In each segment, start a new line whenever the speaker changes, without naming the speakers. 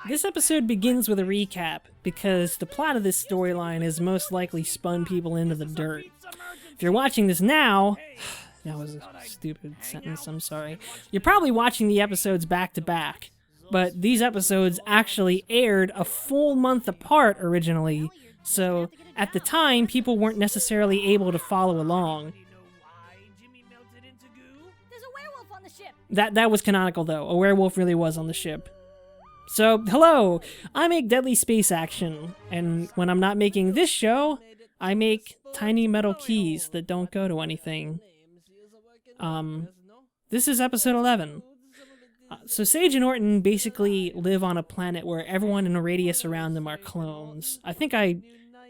This episode begins with a recap, because the plot of this storyline has most likely spun people into the dirt. If you're watching this now, that was a stupid sentence, I'm sorry. You're probably watching the episodes back to back, but these episodes actually aired a full month apart originally, so at the time, people weren't necessarily able to follow along.
There's a werewolf on the ship.
That was canonical though, a werewolf really was on the ship. So, hello, I make Deadly Space Action, and when I'm not making this show, I make tiny metal keys that don't go to anything. This is episode 11. So Sage and Orton basically live on a planet where everyone in a radius around them are clones. I think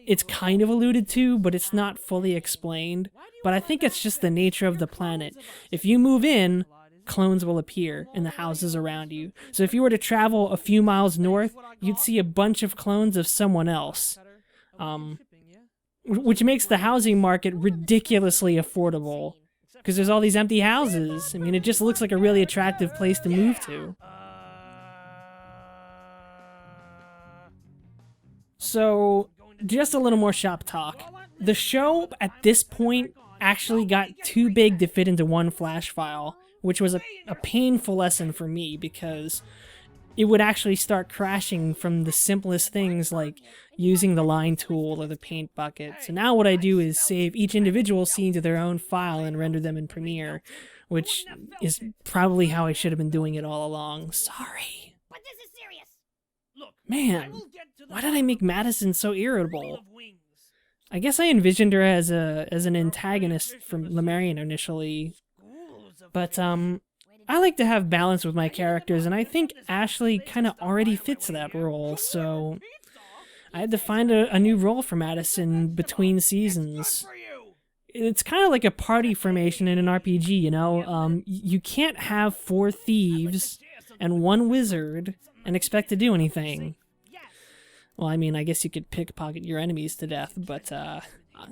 it's kind of alluded to, but it's not fully explained. But I think it's just the nature of the planet. If you move in, clones will appear in the houses around you. So if you were to travel a few miles north, you'd see a bunch of clones of someone else. Which makes the housing market ridiculously affordable. Because there's all these empty houses. I mean, it just looks like a really attractive place to move to. So, just a little more shop talk. The show, at this point, actually got too big to fit into one flash file, which was a painful lesson for me, because it would actually start crashing from the simplest things like using the line tool or the paint bucket. So now what I do is save each individual scene to their own file and render them in Premiere, which is probably how I should have been doing it all along. Sorry.
But this is serious.
Man, why did I make Madison so irritable? I guess I envisioned her as an antagonist from Lemurian initially, but I like to have balance with my characters, and I think Ashley kind of already fits that role, so I had to find a new role for Madison between seasons. It's kind of like a party formation in an RPG, you know? You can't have 4 thieves and 1 wizard and expect to do anything. Well, I mean, I guess you could pickpocket your enemies to death, but,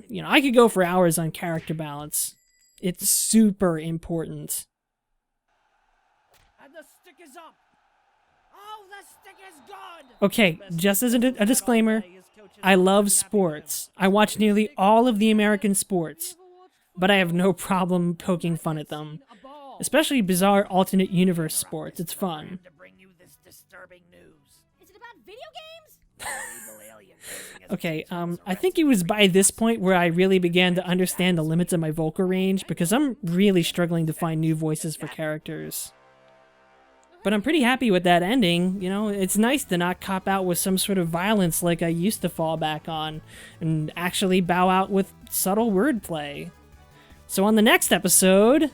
you know, I could go for hours on character balance. It's super important.
And the stick is up. Oh, the stick is gone.
Okay, just as a disclaimer, I love sports. I watch nearly all of the American sports, but I have no problem poking fun at them. Especially bizarre alternate universe sports. It's fun.
To bring you this disturbing news.
Is it about video games?
Okay, I think it was by this point where I really began to understand the limits of my vocal range, because I'm really struggling to find new voices for characters. But I'm pretty happy with that ending, you know? It's nice to not cop out with some sort of violence like I used to fall back on, and actually bow out with subtle wordplay. So on the next episode,